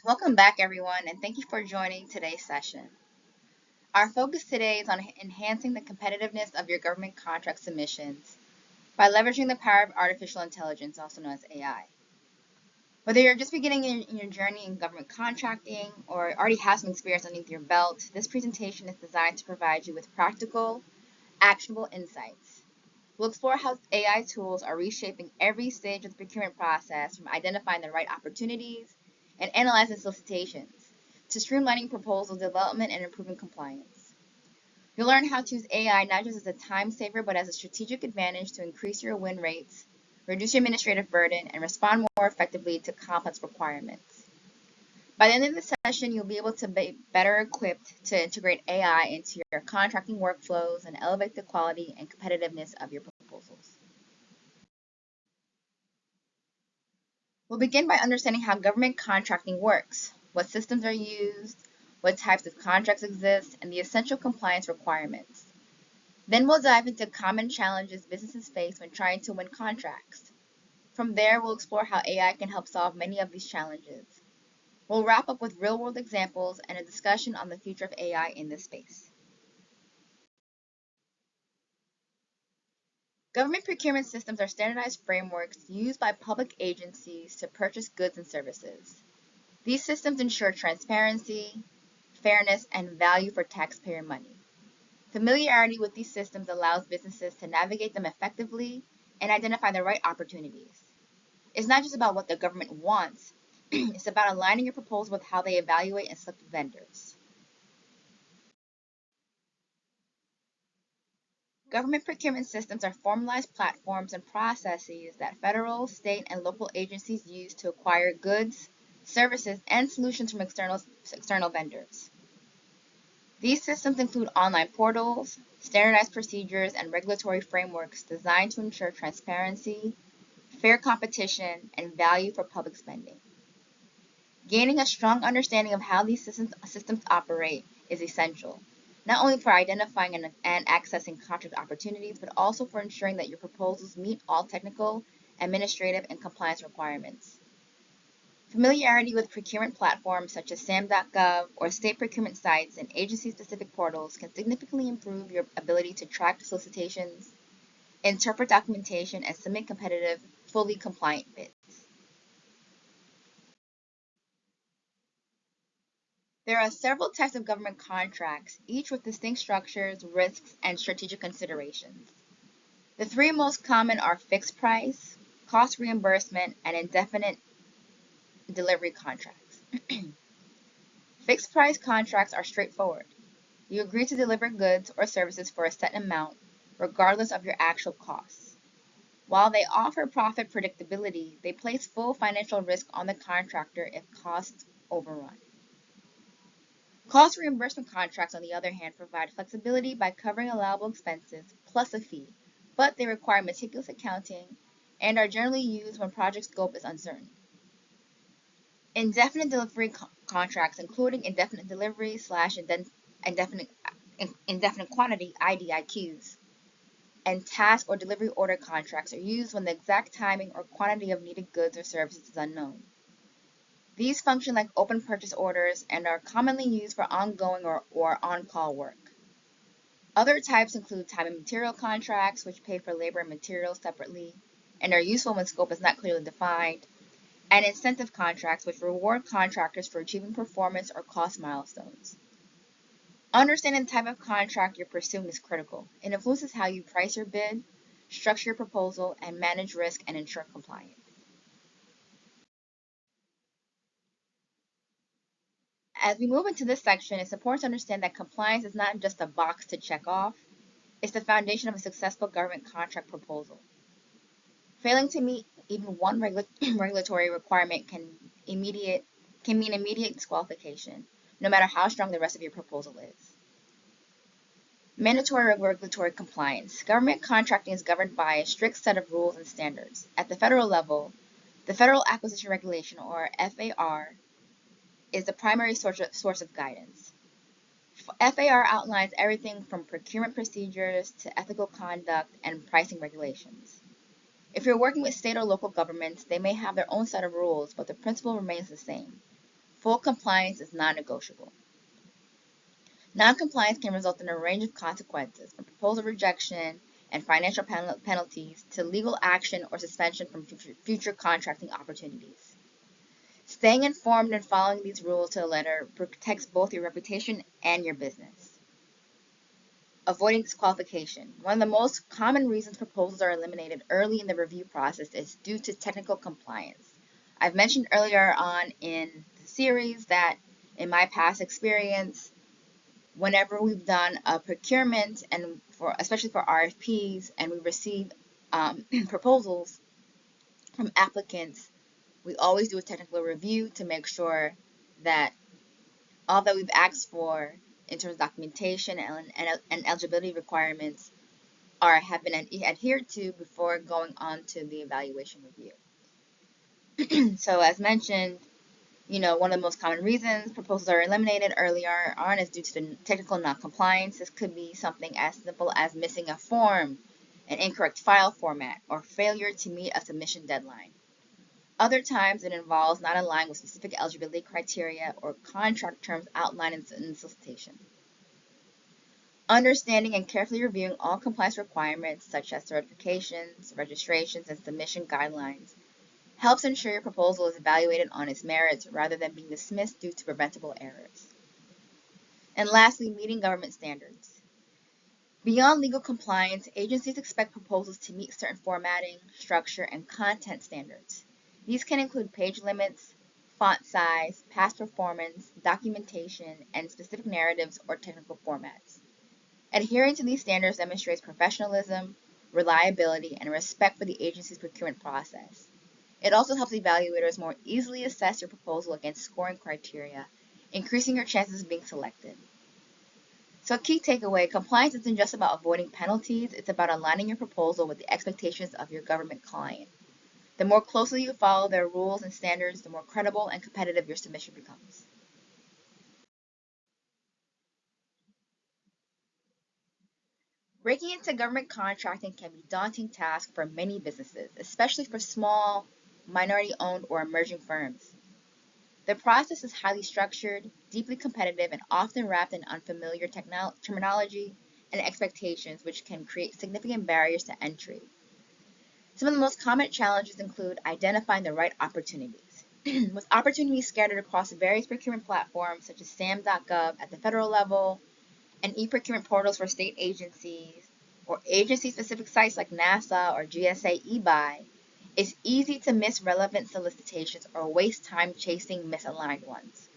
Welcome back, everyone, and thank you for joining today's session. Our focus today is on enhancing the competitiveness of your government contract submissions by leveraging the power of artificial intelligence, also known as AI. Whether you're just beginning in your journey in government contracting or already have some experience underneath your belt, this presentation is designed to provide you with practical, actionable insights. We'll explore how AI tools are reshaping every stage of the procurement process, from identifying the right opportunities and analyzing solicitations to streamlining proposal development and improving compliance. You'll learn how to use AI not just as a time saver, but as a strategic advantage to increase your win rates, reduce your administrative burden, and respond more effectively to complex requirements. By the end of the session, you'll be able to be better equipped to integrate AI into your contracting workflows and elevate the quality and competitiveness of your proposals. We'll begin by understanding how government contracting works, what systems are used, what types of contracts exist, and the essential compliance requirements. Then we'll dive into common challenges businesses face when trying to win contracts. From there, we'll explore how AI can help solve many of these challenges. We'll wrap up with real-world examples and a discussion on the future of AI in this space. Government procurement systems are standardized frameworks used by public agencies to purchase goods and services. These systems ensure transparency, fairness, and value for taxpayer money. Familiarity with these systems allows businesses to navigate them effectively and identify the right opportunities. It's not just about what the government wants, it's about aligning your proposal with how they evaluate and select vendors. Government procurement systems are formalized platforms and processes that federal, state, and local agencies use to acquire goods, services, and solutions from external vendors. These systems include online portals, standardized procedures, and regulatory frameworks designed to ensure transparency, fair competition, and value for public spending. Gaining a strong understanding of how these systems operate is essential, not only for identifying and accessing contract opportunities, but also for ensuring that your proposals meet all technical, administrative, and compliance requirements. Familiarity with procurement platforms such as SAM.gov or state procurement sites and agency-specific portals can significantly improve your ability to track solicitations, interpret documentation, and submit competitive, fully compliant bids. There are several types of government contracts, each with distinct structures, risks, and strategic considerations. The three most common are fixed price, cost reimbursement, and indefinite delivery contracts. Fixed price contracts are straightforward. You agree to deliver goods or services for a set amount, regardless of your actual costs. While they offer profit predictability, they place full financial risk on the contractor if costs overrun. Cost reimbursement contracts, on the other hand, provide flexibility by covering allowable expenses plus a fee, but they require meticulous accounting and are generally used when project scope is uncertain. Indefinite delivery contracts, including indefinite delivery slash indefinite quantity (IDIQs), and task or delivery order contracts are used when the exact timing or quantity of needed goods or services is unknown. These function like open purchase orders and are commonly used for ongoing or on-call work. Other types include time and material contracts, which pay for labor and materials separately and are useful when scope is not clearly defined, and incentive contracts, which reward contractors for achieving performance or cost milestones. Understanding the type of contract you're pursuing is critical. It influences how you price your bid, structure your proposal, and manage risk and ensure compliance. As we move into this section, it's important to understand that compliance is not just a box to check off, it's the foundation of a successful government contract proposal. Failing to meet even one regulatory requirement can mean immediate disqualification, no matter how strong the rest of your proposal is. Mandatory regulatory compliance. Government contracting is governed by a strict set of rules and standards. At the federal level, the Federal Acquisition Regulation, or FAR, is the primary source of guidance. FAR outlines everything from procurement procedures to ethical conduct and pricing regulations. If you're working with state or local governments, they may have their own set of rules, but the principle remains the same. full compliance is non-negotiable. Non-compliance can result in a range of consequences, from proposal rejection and financial penalties to legal action or suspension from future contracting opportunities. Staying informed and following these rules to the letter protects both your reputation and your business. Avoiding disqualification. One of the most common reasons proposals are eliminated early in the review process is due to technical compliance. I've mentioned earlier on in the series that in my past experience, whenever we've done a procurement and especially for RFPs and we receive proposals from applicants, we always do a technical review to make sure that all that we've asked for in terms of documentation and eligibility requirements have been adhered to before going on to the evaluation review. So as mentioned, one of the most common reasons proposals are eliminated earlier on is due to the technical non-compliance. This could be something as simple as missing a form, an incorrect file format, or failure to meet a submission deadline. Other times it involves not aligning with specific eligibility criteria or contract terms outlined in the solicitation. Understanding and carefully reviewing all compliance requirements such as certifications, registrations, and submission guidelines helps ensure your proposal is evaluated on its merits rather than being dismissed due to preventable errors. And lastly, meeting government standards. Beyond legal compliance, agencies expect proposals to meet certain formatting, structure, and content standards. These can include page limits, font size, past performance, documentation, and specific narratives or technical formats. Adhering to these standards demonstrates professionalism, reliability, and respect for the agency's procurement process. It also helps evaluators more easily assess your proposal against scoring criteria, increasing your chances of being selected. So key takeaway, compliance isn't just about avoiding penalties, it's about aligning your proposal with the expectations of your government client. The more closely you follow their rules and standards, the more credible and competitive your submission becomes. Breaking into government contracting can be a daunting task for many businesses, especially for small, minority-owned, or emerging firms. The process is highly structured, deeply competitive, and often wrapped in unfamiliar terminology and expectations, which can create significant barriers to entry. Some of the most common challenges include identifying the right opportunities. With opportunities scattered across various procurement platforms such as SAM.gov at the federal level, and e-procurement portals for state agencies, or agency-specific sites like NASA or GSA eBuy, it's easy to miss relevant solicitations or waste time chasing misaligned ones.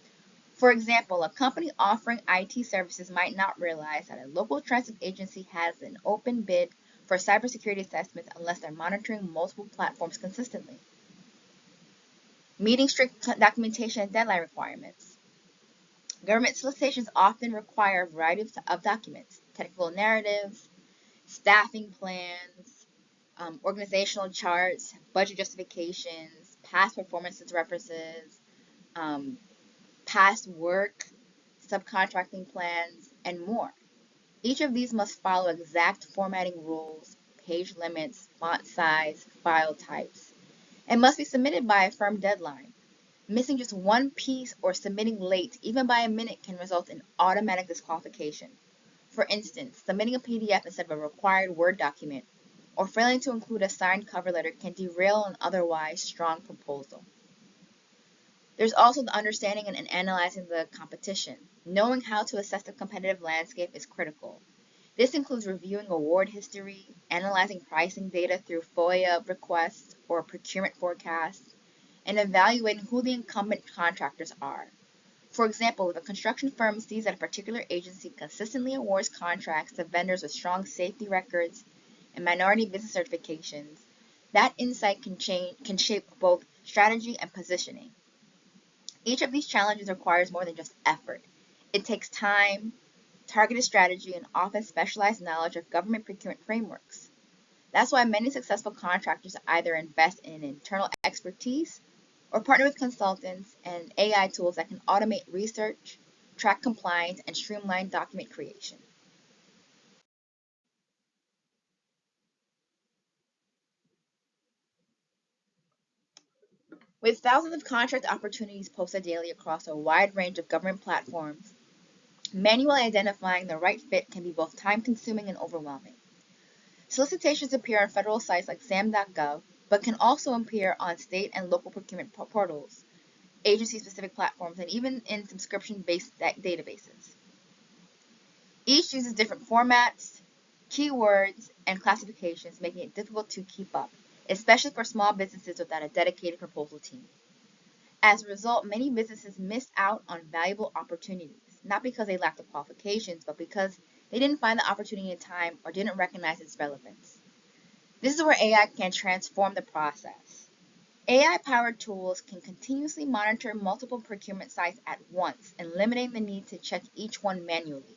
For example, a company offering IT services might not realize that a local transit agency has an open bid for cybersecurity assessments unless they're monitoring multiple platforms consistently. Meeting strict documentation and deadline requirements. Government solicitations often require a variety of documents, technical narratives, staffing plans, organizational charts, budget justifications, past performances references, past work, subcontracting plans, and more. Each of these must follow exact formatting rules, page limits, font size, file types, and must be submitted by a firm deadline. Missing just one piece or submitting late, even by a minute, can result in automatic disqualification. For instance, submitting a PDF instead of a required Word document or failing to include a signed cover letter can derail an otherwise strong proposal. There's also the understanding and analyzing the competition. Knowing how to assess the competitive landscape is critical. This includes reviewing award history, analyzing pricing data through FOIA requests or procurement forecasts, and evaluating who the incumbent contractors are. For example, if a construction firm sees that a particular agency consistently awards contracts to vendors with strong safety records and minority business certifications, that insight can shape both strategy and positioning. Each of these challenges requires more than just effort. It takes time, targeted strategy, and often specialized knowledge of government procurement frameworks. That's why many successful contractors either invest in internal expertise or partner with consultants and AI tools that can automate research, track compliance, and streamline document creation. With thousands of contract opportunities posted daily across a wide range of government platforms, manually identifying the right fit can be both time-consuming and overwhelming. Solicitations appear on federal sites like sam.gov, but can also appear on state and local procurement portals, agency-specific platforms, and even in subscription-based databases. Each uses different formats, keywords, and classifications, making it difficult to keep up, especially for small businesses without a dedicated proposal team. As a result, many businesses miss out on valuable opportunities, not because they lack the qualifications, but because they didn't find the opportunity in time or didn't recognize its relevance. This is where AI can transform the process. AI-powered tools can continuously monitor multiple procurement sites at once, eliminating the need to check each one manually.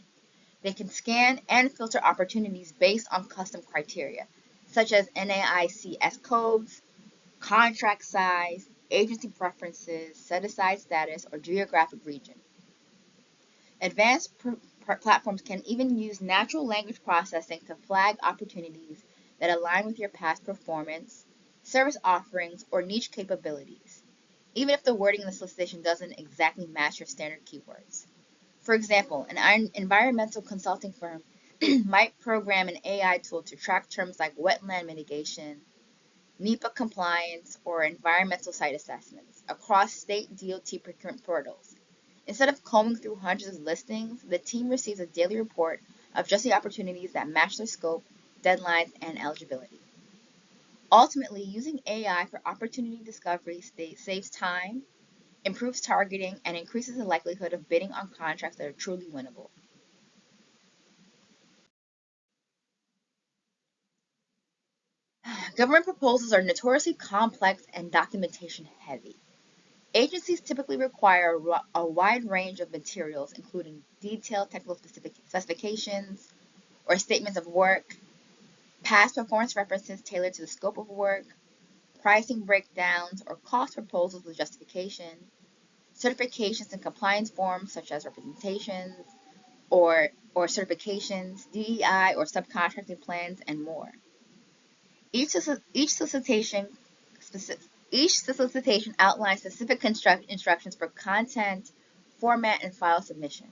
They can scan and filter opportunities based on custom criteria, such as NAICS codes, contract size, agency preferences, set-aside status, or geographic region. Advanced platforms can even use natural language processing to flag opportunities that align with your past performance, service offerings, or niche capabilities, even if the wording in the solicitation doesn't exactly match your standard keywords. For example, an environmental consulting firm might program an AI tool to track terms like wetland mitigation, NEPA compliance, or environmental site assessments across state DOT procurement portals. Instead of combing through hundreds of listings, the team receives a daily report of just the opportunities that match their scope, deadlines, and eligibility. Ultimately, using AI for opportunity discovery saves time, improves targeting, and increases the likelihood of bidding on contracts that are truly winnable. Government proposals are notoriously complex and documentation heavy. Agencies typically require a wide range of materials, including detailed technical specifications or statements of work, past performance references tailored to the scope of work, pricing breakdowns or cost proposals with justification, certifications and compliance forms such as representations or certifications, DEI or subcontracting plans, and more. Each, solicitation each solicitation outlines specific instructions for content, format, and file submission.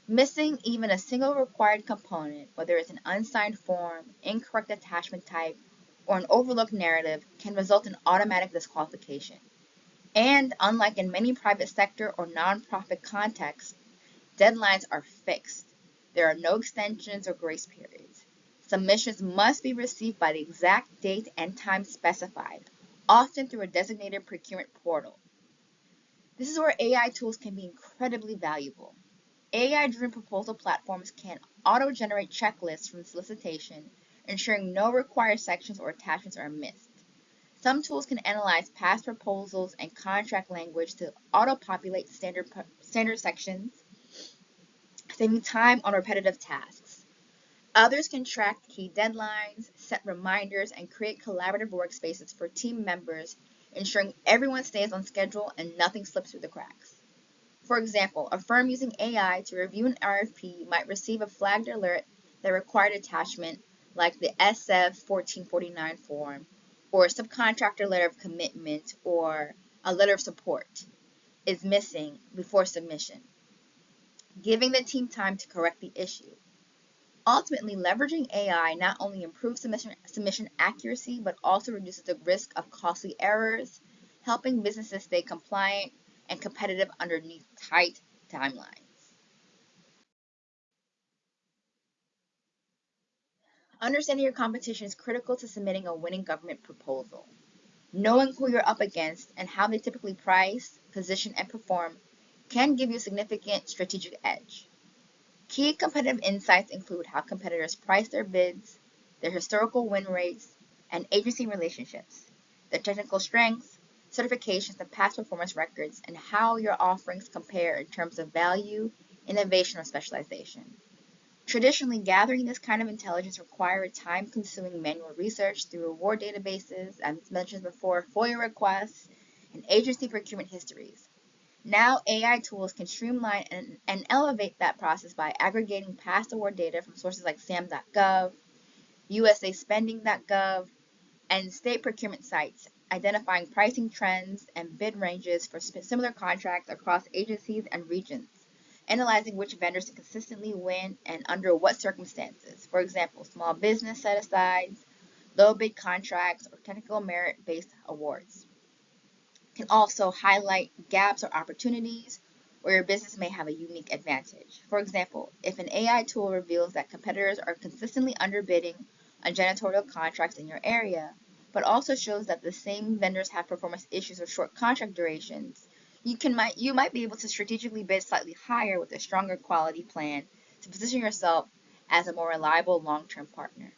Missing even a single required component, whether it's an unsigned form, incorrect attachment type, or an overlooked narrative, can result in automatic disqualification. And unlike in many private sector or nonprofit contexts, deadlines are fixed. There are no extensions or grace periods. Submissions must be received by the exact date and time specified, often through a designated procurement portal. This is where AI tools can be incredibly valuable. AI-driven proposal platforms can auto-generate checklists from solicitation, ensuring no required sections or attachments are missed. Some tools can analyze past proposals and contract language to auto-populate standard sections, saving time on repetitive tasks. Others can track key deadlines, set reminders, and create collaborative workspaces for team members, ensuring everyone stays on schedule and nothing slips through the cracks. For example, a firm using AI to review an RFP might receive a flagged alert that required attachment like the SF 1449 form, or a subcontractor letter of commitment, or a letter of support is missing before submission, giving the team time to correct the issue. Ultimately, leveraging AI not only improves submission accuracy, but also reduces the risk of costly errors, helping businesses stay compliant and competitive underneath tight timelines. Understanding your competition is critical to submitting a winning government proposal. Knowing who you're up against and how they typically price, position, and perform can give you a significant strategic edge. Key competitive insights include how competitors price their bids, their historical win rates, and agency relationships, their technical strengths, certifications, and past performance records, and how your offerings compare in terms of value, innovation, or specialization. Traditionally, gathering this kind of intelligence required time-consuming manual research through award databases, as mentioned before, FOIA requests, and agency procurement histories. Now, AI tools can streamline and elevate that process by aggregating past award data from sources like sam.gov, usaspending.gov, and state procurement sites, identifying pricing trends and bid ranges for similar contracts across agencies and regions, analyzing which vendors to consistently win and under what circumstances. For example, small business set asides, low bid contracts, or technical merit based awards. Can also highlight gaps or opportunities where your business may have a unique advantage. For example, if an AI tool reveals that competitors are consistently underbidding on janitorial contracts in your area, but also shows that the same vendors have performance issues or short contract durations, you might be able to strategically bid slightly higher with a stronger quality plan to position yourself as a more reliable long-term partner.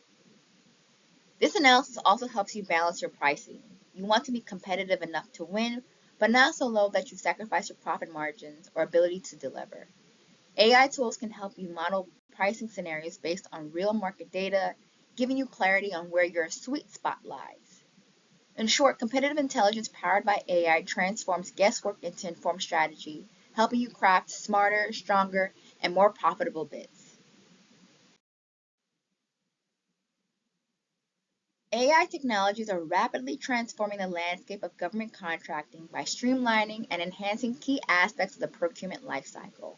This analysis also helps you balance your pricing. You want to be competitive enough to win, but not so low that you sacrifice your profit margins or ability to deliver. AI tools can help you model pricing scenarios based on real market data, giving you clarity on where your sweet spot lies. In short, competitive intelligence powered by AI transforms guesswork into informed strategy, helping you craft smarter, stronger, and more profitable bids. AI technologies are rapidly transforming the landscape of government contracting by streamlining and enhancing key aspects of the procurement lifecycle.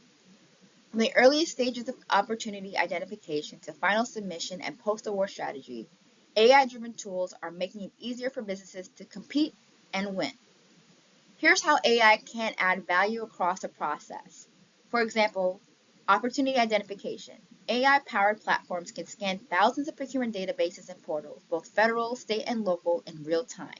From the earliest stages of opportunity identification to final submission and post-award strategy, AI-driven tools are making it easier for businesses to compete and win. Here's how AI can add value across the process. For example, opportunity identification. AI-powered platforms can scan thousands of procurement databases and portals, both federal, state, and local, in real time.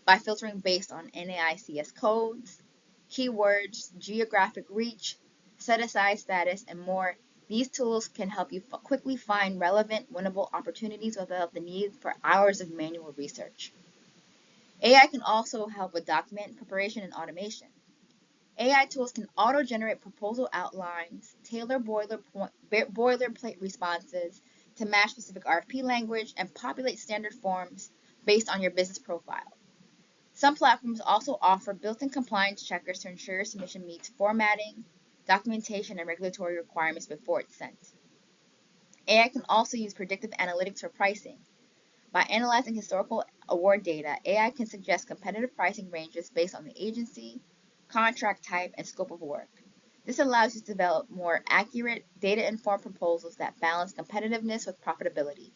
By filtering based on NAICS codes, keywords, geographic reach, set-aside status, and more, these tools can help you quickly find relevant, winnable opportunities without the need for hours of manual research. AI can also help with document preparation and automation. AI tools can auto-generate proposal outlines, tailor boilerplate responses to match specific RFP language, and populate standard forms based on your business profile. Some platforms also offer built-in compliance checkers to ensure your submission meets formatting, documentation, and regulatory requirements before it's sent. AI can also use predictive analytics for pricing. By analyzing historical award data, AI can suggest competitive pricing ranges based on the agency, contract type, and scope of work. This allows you to develop more accurate, data-informed proposals that balance competitiveness with profitability.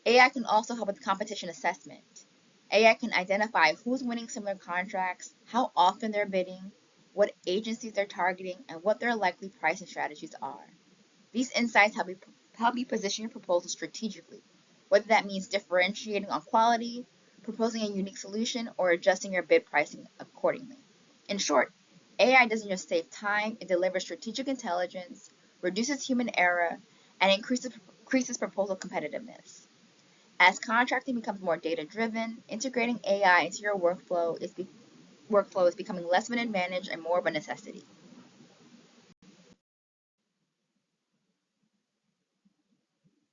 AI can also help with competition assessment. AI can identify who's winning similar contracts, how often they're bidding, what agencies they're targeting, and what their likely pricing strategies are. These insights help you position your proposal strategically, whether that means differentiating on quality, proposing a unique solution, or adjusting your bid pricing accordingly. In short, AI doesn't just save time, it delivers strategic intelligence, reduces human error, and increases proposal competitiveness. As contracting becomes more data-driven, integrating AI into your workflow is becoming less of an advantage and more of a necessity.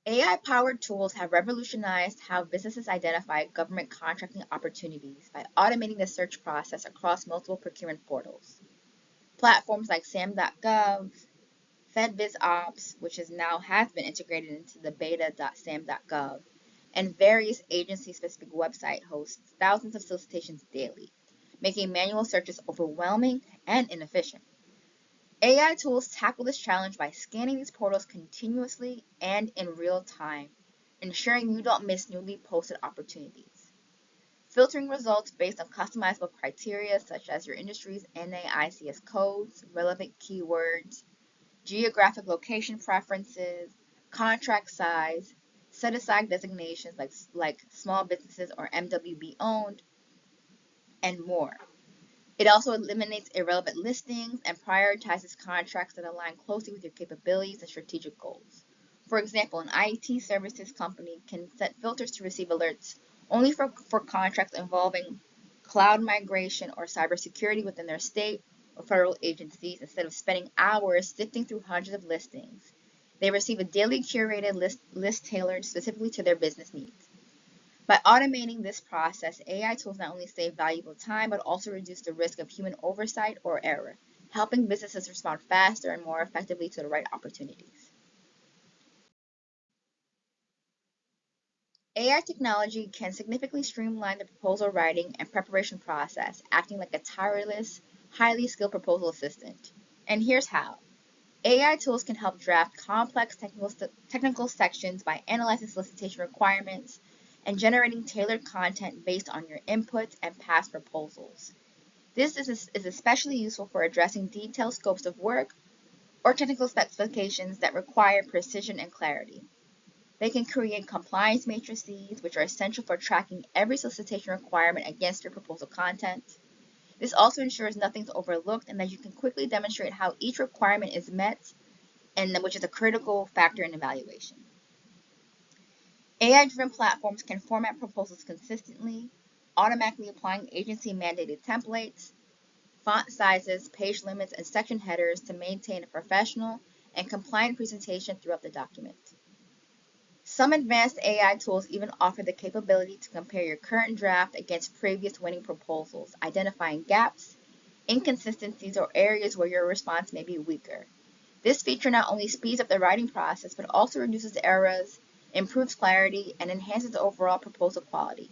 AI-powered tools have revolutionized how businesses identify government contracting opportunities by automating the search process across multiple procurement portals. Platforms like SAM.gov, FedBizOps, which has been integrated into the beta.sam.gov, and various agency-specific website hosts thousands of solicitations daily, making manual searches overwhelming and inefficient. AI tools tackle this challenge by scanning these portals continuously and in real time, ensuring you don't miss newly posted opportunities. Filtering results based on customizable criteria such as your industry's NAICS codes, relevant keywords, geographic location preferences, contract size, set-aside designations like small businesses or MWB owned, and more. It also eliminates irrelevant listings and prioritizes contracts that align closely with your capabilities and strategic goals. For example, an IT services company can set filters to receive alerts only for contracts involving cloud migration or cybersecurity within their state or federal agencies instead of spending hours sifting through hundreds of listings. They receive a daily curated list tailored specifically to their business needs. By automating this process, AI tools not only save valuable time but also reduce the risk of human oversight or error, helping businesses respond faster and more effectively to the right opportunities. AI technology can significantly streamline the proposal writing and preparation process, acting like a tireless, highly skilled proposal assistant. And here's how. AI tools can help draft complex technical sections by analyzing solicitation requirements and generating tailored content based on your inputs and past proposals. This is especially useful for addressing detailed scopes of work or technical specifications that require precision and clarity. They can create compliance matrices, which are essential for tracking every solicitation requirement against your proposal content. This also ensures nothing's overlooked and that you can quickly demonstrate how each requirement is met, and which is a critical factor in evaluation. AI-driven platforms can format proposals consistently, automatically applying agency-mandated templates, font sizes, page limits, and section headers to maintain a professional and compliant presentation throughout the document. Some advanced AI tools even offer the capability to compare your current draft against previous winning proposals, identifying gaps, inconsistencies, or areas where your response may be weaker. This feature not only speeds up the writing process, but also reduces errors, improves clarity, and enhances overall proposal quality.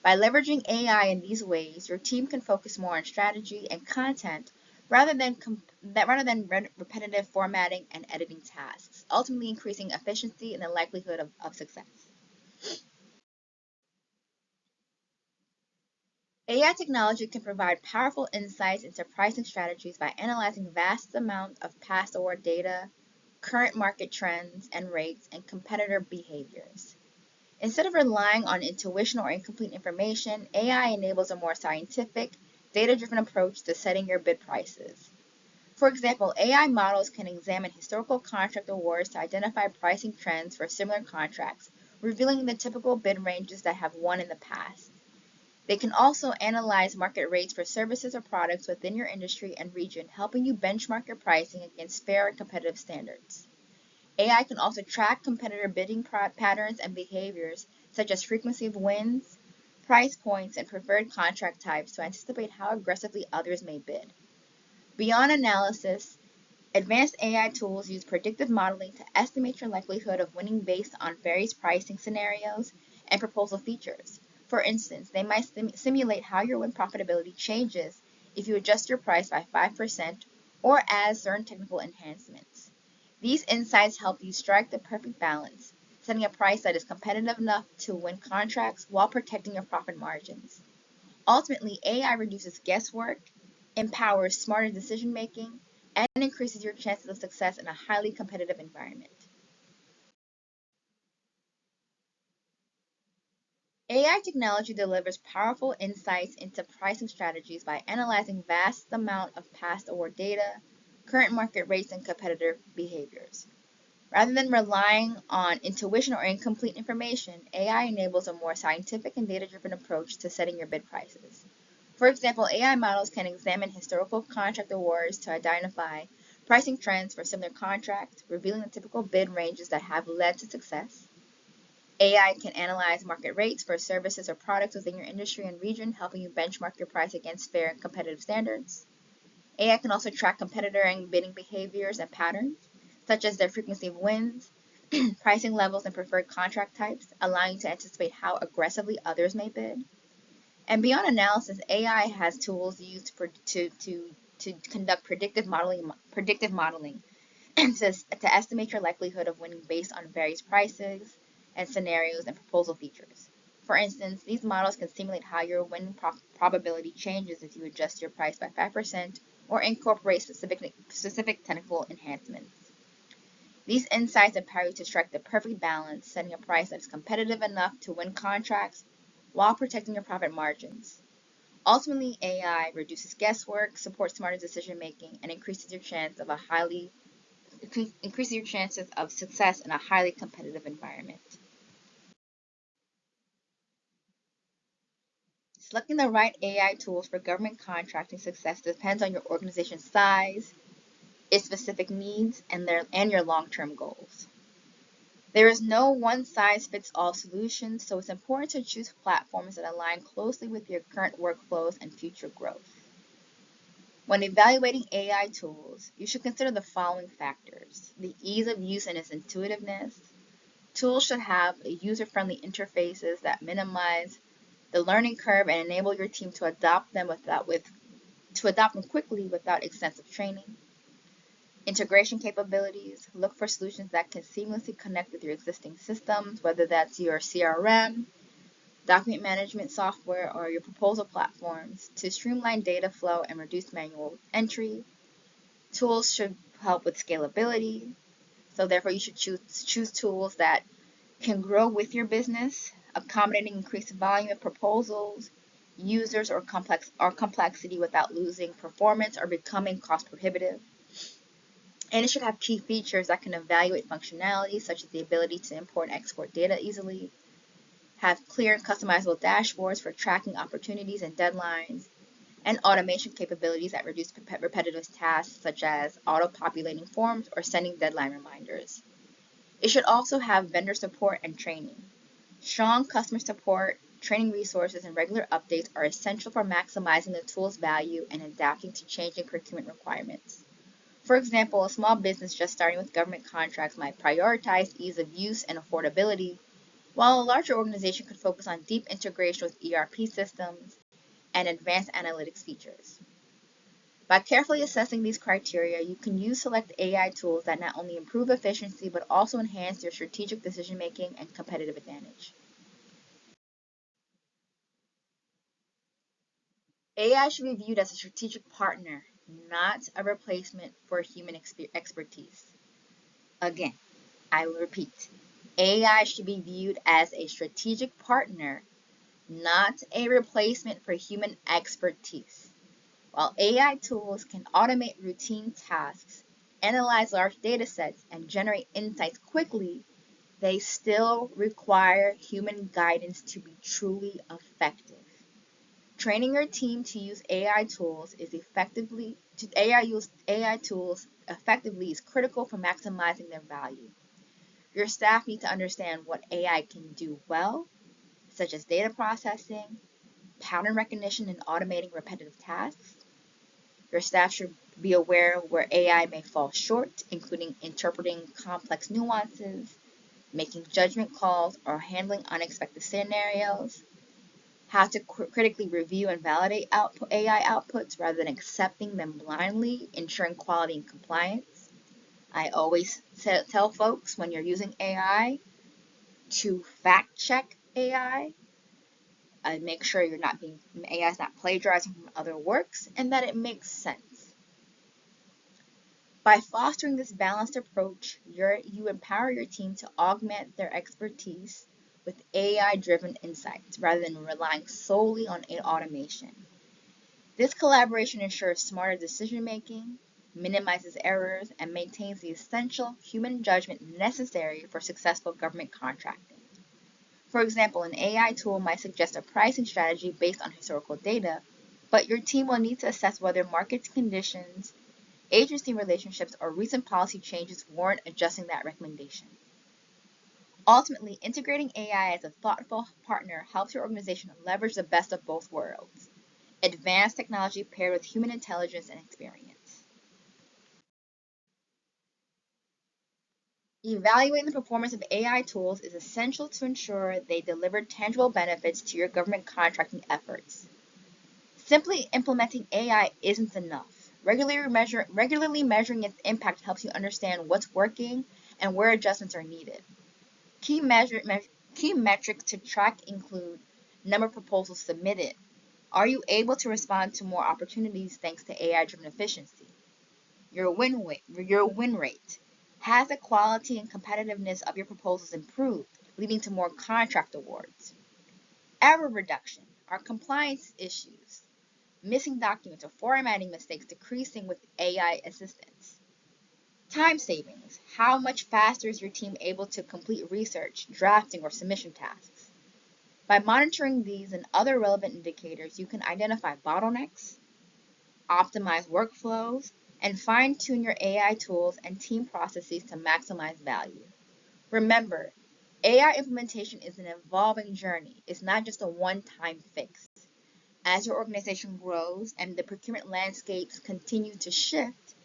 By leveraging AI in these ways, your team can focus more on strategy and content rather than repetitive formatting and editing tasks, ultimately increasing efficiency and the likelihood of success. AI technology can provide powerful insights into pricing strategies by analyzing vast amounts of past award data, current market trends and rates, and competitor behaviors. Instead of relying on intuition or incomplete information, AI enables a more scientific, data-driven approach to setting your bid prices. For example, AI models can examine historical contract awards to identify pricing trends for similar contracts, revealing the typical bid ranges that have won in the past. They can also analyze market rates for services or products within your industry and region, helping you benchmark your pricing against fair and competitive standards. AI can also track competitor bidding patterns and behaviors, such as frequency of wins, price points, and preferred contract types to anticipate how aggressively others may bid. Beyond analysis, advanced AI tools use predictive modeling to estimate your likelihood of winning based on various pricing scenarios and proposal features. For instance, they might simulate how your win profitability changes if you adjust your price by 5% or add certain technical enhancements. These insights help you strike the perfect balance, setting a price that is competitive enough to win contracts while protecting your profit margins. Ultimately, AI reduces guesswork, empowers smarter decision making, and increases your chances of success in a highly competitive environment. AI technology delivers powerful insights into pricing strategies by analyzing vast amount of past award data, current market rates, and competitor behaviors. Rather than relying on intuition or incomplete information, AI enables a more scientific and data-driven approach to setting your bid prices. For example, AI models can examine historical contract awards to identify pricing trends for similar contracts, revealing the typical bid ranges that have led to success. AI can analyze market rates for services or products within your industry and region, helping you benchmark your price against fair and competitive standards. AI can also track competitor and bidding behaviors and patterns, such as their frequency of wins, pricing levels, and preferred contract types, allowing you to anticipate how aggressively others may bid. And beyond analysis, AI has tools used to conduct predictive modeling to estimate your likelihood of winning based on various prices and scenarios and proposal features. For instance, these models can simulate how your win probability changes if you adjust your price by 5% or incorporate specific technical enhancements. These insights empower you to strike the perfect balance, setting a price that is competitive enough to win contracts while protecting your profit margins. Ultimately, AI reduces guesswork, supports smarter decision making, and increases your chances of success in a highly competitive environment. Selecting the right AI tools for government contracting success depends on your organization's size, its specific needs, and your long-term goals. There is no one-size-fits-all solution, so it's important to choose platforms that align closely with your current workflows and future growth. When evaluating AI tools, you should consider the following factors: the ease of use and its intuitiveness, Tools should have user-friendly interfaces that minimize the learning curve and enable your team to adopt them quickly without extensive training. Integration capabilities. Look for solutions that can seamlessly connect with your existing systems, whether that's your CRM, document management software, or your proposal platforms, to streamline data flow and reduce manual entry. Tools should help with scalability. So therefore, you should choose tools that can grow with your business, accommodating increased volume of proposals, users, or complexity without losing performance or becoming cost prohibitive. And it should have key features that can evaluate functionality, such as the ability to import and export data easily, have clear and customizable dashboards for tracking opportunities and deadlines, and automation capabilities that reduce repetitive tasks such as auto-populating forms or sending deadline reminders. It should also have vendor support and training. Strong customer support, training resources, and regular updates are essential for maximizing the tool's value and adapting to changing procurement requirements. For example, a small business just starting with government contracts might prioritize ease of use and affordability, while a larger organization could focus on deep integration with ERP systems and advanced analytics features. By carefully assessing these criteria, you can use select AI tools that not only improve efficiency but also enhance your strategic decision-making and competitive advantage. AI should be viewed as a strategic partner, not a replacement for human expertise. Again, I will repeat, AI should be viewed as a strategic partner, not a replacement for human expertise. While AI tools can automate routine tasks, analyze large data sets, and generate insights quickly, they still require human guidance to be truly effective. Training your team to use AI tools effectively is critical for maximizing their value. Your staff need to understand what AI can do well, such as data processing, pattern recognition, and automating repetitive tasks. Your staff should be aware where AI may fall short, including interpreting complex nuances, making judgment calls, or handling unexpected scenarios. How to critically review and validate AI outputs rather than accepting them blindly, ensuring quality and compliance. I always tell folks when you're using AI to fact check AI, make sure AI is not plagiarizing from other works, and that it makes sense. By fostering this balanced approach, you empower your team to augment their expertise with AI-driven insights rather than relying solely on automation. This collaboration ensures smarter decision-making, minimizes errors, and maintains the essential human judgment necessary for successful government contracting. For example, an AI tool might suggest a pricing strategy based on historical data, but your team will need to assess whether market conditions, agency relationships, or recent policy changes warrant adjusting that recommendation. Ultimately, integrating AI as a thoughtful partner helps your organization leverage the best of both worlds: advanced technology paired with human intelligence and experience. Evaluating the performance of AI tools is essential to ensure they deliver tangible benefits to your government contracting efforts. Simply implementing AI isn't enough. Regularly measuring its impact helps you understand what's working and where adjustments are needed. Key metrics to track include number of proposals submitted. Are you able to respond to more opportunities thanks to AI-driven efficiency? Your win rate. Has the quality and competitiveness of your proposals improved, leading to more contract awards? Error reduction. Are compliance issues, missing documents, or formatting mistakes decreasing with AI assistance? Time savings. How much faster is your team able to complete research, drafting, or submission tasks? By monitoring these and other relevant indicators, you can identify bottlenecks, optimize workflows, and fine-tune your AI tools and team processes to maximize value. Remember, AI implementation is an evolving journey. It's not just a one-time fix. As your organization grows and the procurement landscapes continue to shift,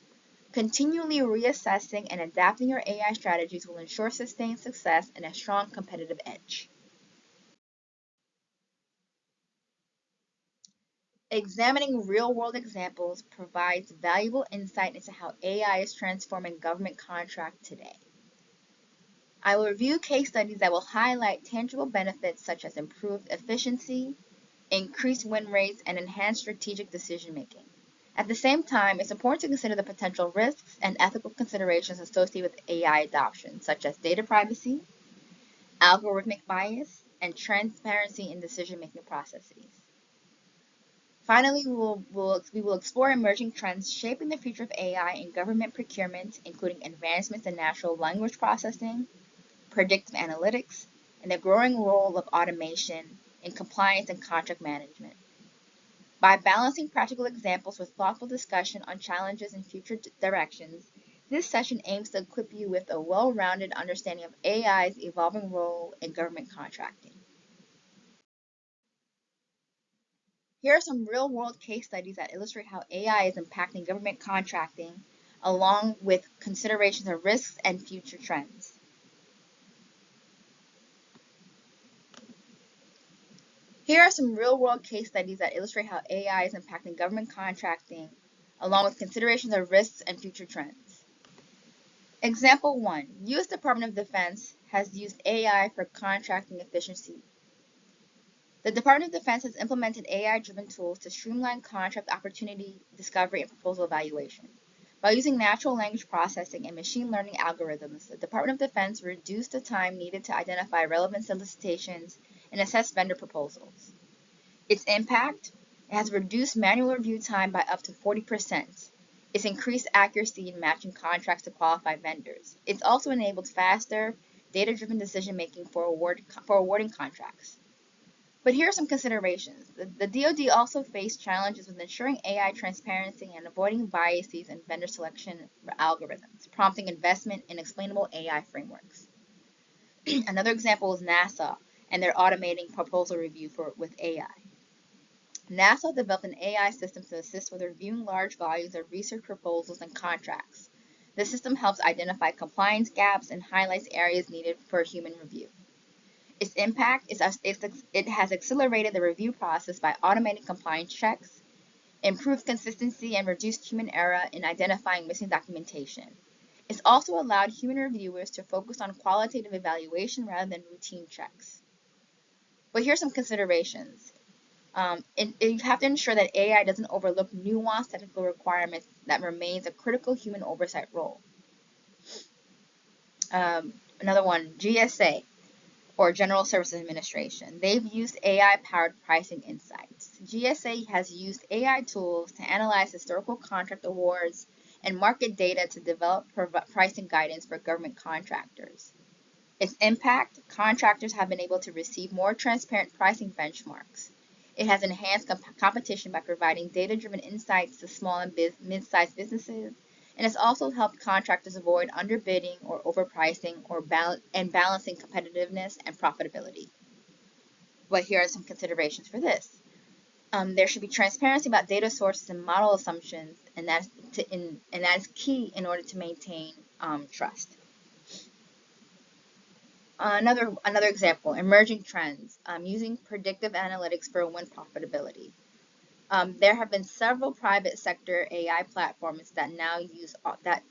Continually reassessing and adapting your AI strategies will ensure sustained success and a strong competitive edge. Examining real-world examples provides valuable insight into how AI is transforming government contract today. I will review case studies that will highlight tangible benefits such as improved efficiency, increased win rates, and enhanced strategic decision-making. At the same time, it's important to consider the potential risks and ethical considerations associated with AI adoption, such as data privacy, algorithmic bias, and transparency in decision-making processes. Finally, we will explore emerging trends shaping the future of AI in government procurement, including advancements in natural language processing, predictive analytics, and the growing role of automation in compliance and contract management. By balancing practical examples with thoughtful discussion on challenges and future directions, this session aims to equip you with a well-rounded understanding of AI's evolving role in government contracting. Here are some real-world case studies that illustrate how AI is impacting government contracting, along with considerations of risks and future trends. Here are some real-world case studies that illustrate how AI is impacting government contracting, along with considerations of risks and future trends. Example 1. U.S. Department of Defense has used AI for contracting efficiency. The Department of Defense has implemented AI-driven tools to streamline contract opportunity discovery and proposal evaluation. By using natural language processing and machine learning algorithms, the Department of Defense reduced the time needed to identify relevant solicitations and assess vendor proposals. Its impact: it has reduced manual review time by up to 40%. It's increased accuracy in matching contracts to qualified vendors. It's also enabled faster, data-driven decision-making for awarding contracts. But here are some considerations. The DoD also faced challenges with ensuring AI transparency and avoiding biases in vendor selection algorithms, prompting investment in explainable AI frameworks. Another example is NASA and their automating proposal review with AI. NASA developed an AI system to assist with reviewing large volumes of research proposals and contracts. The system helps identify compliance gaps and highlights areas needed for human review. Its impact is it has accelerated the review process by automating compliance checks, improved consistency, and reduced human error in identifying missing documentation. It's also allowed human reviewers to focus on qualitative evaluation rather than routine checks. But here's some considerations. You have to ensure that AI doesn't overlook nuanced technical requirements that remains a critical human oversight role. Another one, GSA, or General Services Administration. They've used AI-powered pricing insights. GSA has used AI tools to analyze historical contract awards and market data to develop pricing guidance for government contractors. Its impact: contractors have been able to receive more transparent pricing benchmarks. It has enhanced competition by providing data-driven insights to small and mid-sized businesses, and it's also helped contractors avoid underbidding or overpricing and balancing competitiveness and profitability. But here are some considerations for this. There should be transparency about data sources and model assumptions, and that is key in order to maintain trust. Another example, emerging trends, using predictive analytics for win profitability. There have been several private sector AI platforms that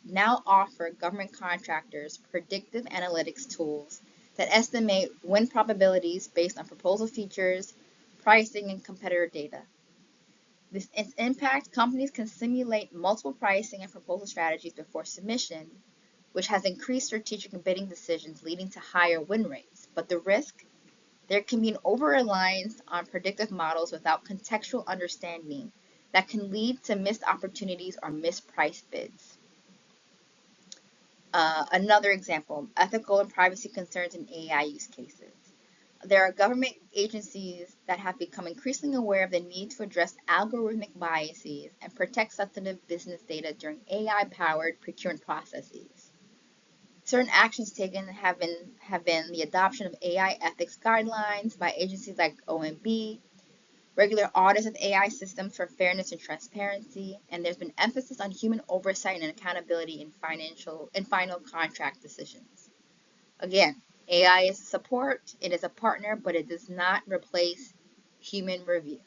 now offer government contractors predictive analytics tools that estimate win probabilities based on proposal features, pricing, and competitor data. Its impact: companies can simulate multiple pricing and proposal strategies before submission, which has increased strategic and bidding decisions, leading to higher win rates. But the risk: there can be an over-reliance on predictive models without contextual understanding that can lead to missed opportunities or mispriced bids. Another example, ethical and privacy concerns in AI use cases. There are government agencies that have become increasingly aware of the need to address algorithmic biases and protect sensitive business data during AI-powered procurement processes. Certain actions taken have been the adoption of AI ethics guidelines by agencies like OMB, regular audits of AI systems for fairness and transparency, and there's been emphasis on human oversight and accountability in final contract decisions. Again, AI is a support, it is a partner, but it does not replace human review.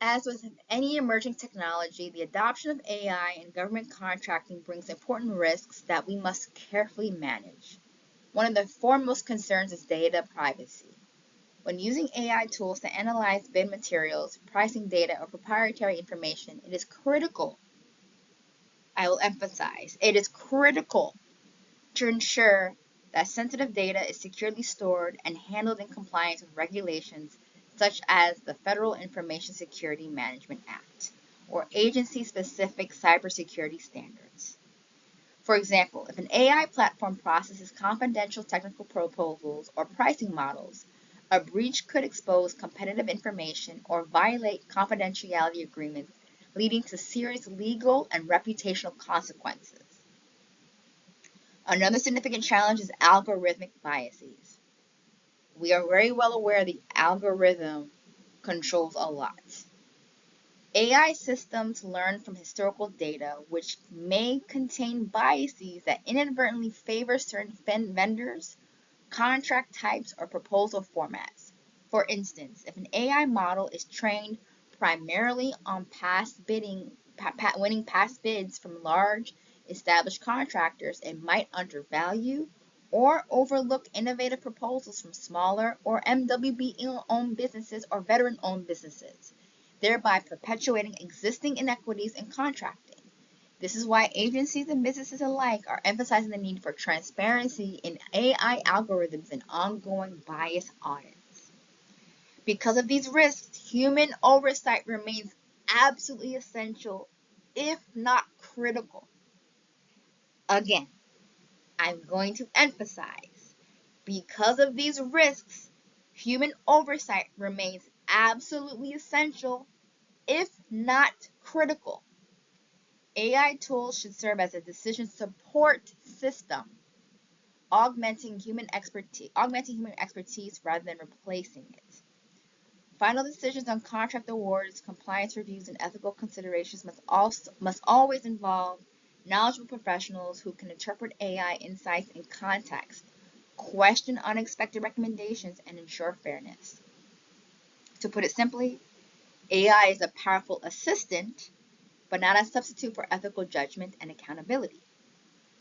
As with any emerging technology, the adoption of AI in government contracting brings important risks that we must carefully manage. One of the foremost concerns is data privacy. When using AI tools to analyze bid materials, pricing data, or proprietary information, it is critical, I will emphasize, it is critical to ensure that sensitive data is securely stored and handled in compliance with regulations such as the Federal Information Security Management Act or agency-specific cybersecurity standards. For example, if an AI platform processes confidential technical proposals or pricing models, a breach could expose competitive information or violate confidentiality agreements, leading to serious legal and reputational consequences. Another significant challenge is algorithmic biases. We are very well aware the algorithm controls a lot. AI systems learn from historical data, which may contain biases that inadvertently favor certain vendors, contract types, or proposal formats. For instance, if an AI model is trained primarily on winning past bids from large established contractors, it might undervalue or overlook innovative proposals from smaller or MWB-owned businesses or veteran-owned businesses, thereby perpetuating existing inequities in contracting. This is why agencies and businesses alike are emphasizing the need for transparency in AI algorithms and ongoing bias audits. Because of these risks, human oversight remains absolutely essential, if not critical. Again, I'm going to emphasize, because of these risks, human oversight remains absolutely essential, if not critical. AI tools should serve as a decision support system, augmenting human expertise rather than replacing it. Final decisions on contract awards, compliance reviews, and ethical considerations must always involve knowledgeable professionals who can interpret AI insights in context, question unexpected recommendations, and ensure fairness. To put it simply, AI is a powerful assistant, but not a substitute for ethical judgment and accountability.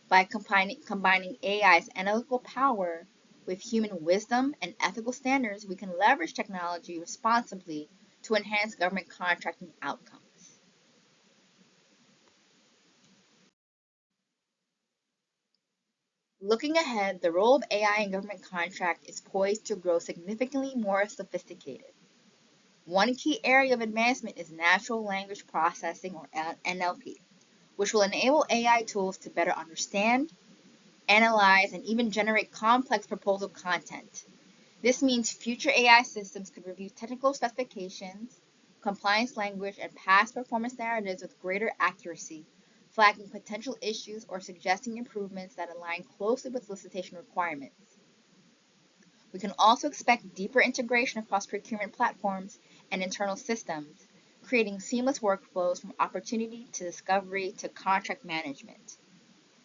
By combining AI's analytical power with human wisdom and ethical standards, we can leverage technology responsibly to enhance government contracting outcomes. Looking ahead, the role of AI in government contract is poised to grow significantly more sophisticated. One key area of advancement is natural language processing, or NLP, which will enable AI tools to better understand, analyze, and even generate complex proposal content. This means future AI systems could review technical specifications, compliance language, and past performance narratives with greater accuracy, flagging potential issues or suggesting improvements that align closely with solicitation requirements. We can also expect deeper integration across procurement platforms and internal systems, creating seamless workflows from opportunity to discovery to contract management.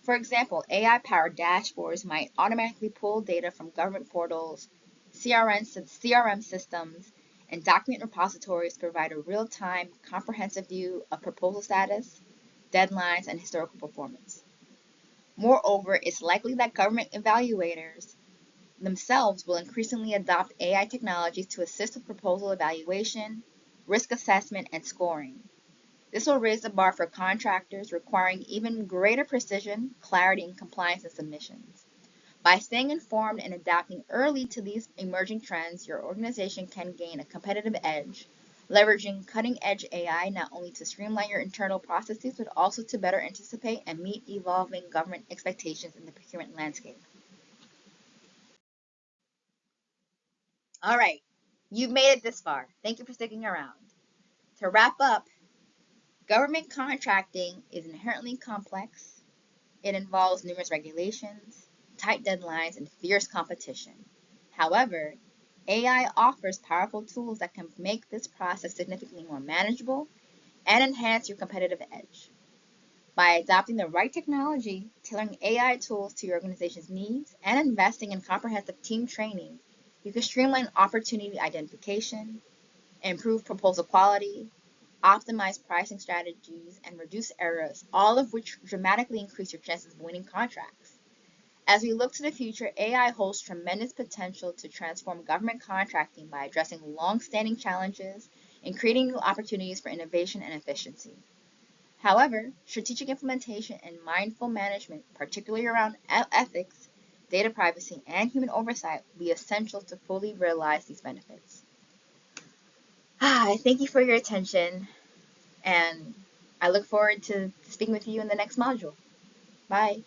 For example, AI-powered dashboards might automatically pull data from government portals, CRM systems, and document repositories to provide a real-time, comprehensive view of proposal status, deadlines, and historical performance. Moreover, it's likely that government evaluators themselves will increasingly adopt AI technologies to assist with proposal evaluation, risk assessment, and scoring. This will raise the bar for contractors, requiring even greater precision, clarity, and compliance in submissions. By staying informed and adapting early to these emerging trends, your organization can gain a competitive edge, leveraging cutting-edge AI not only to streamline your internal processes, but also to better anticipate and meet evolving government expectations in the procurement landscape. All right, you've made it this far. Thank you for sticking around. To wrap up, government contracting is inherently complex. It involves numerous regulations, tight deadlines, and fierce competition. However, AI offers powerful tools that can make this process significantly more manageable and enhance your competitive edge. By adopting the right technology, tailoring AI tools to your organization's needs, and investing in comprehensive team training, you can streamline opportunity identification, improve proposal quality, optimize pricing strategies, and reduce errors, all of which dramatically increase your chances of winning contracts. As we look to the future, AI holds tremendous potential to transform government contracting by addressing long-standing challenges and creating new opportunities for innovation and efficiency. However, strategic implementation and mindful management, particularly around ethics, data privacy, and human oversight, will be essential to fully realize these benefits. I thank you for your attention, and I look forward to speaking with you in the next module. Bye.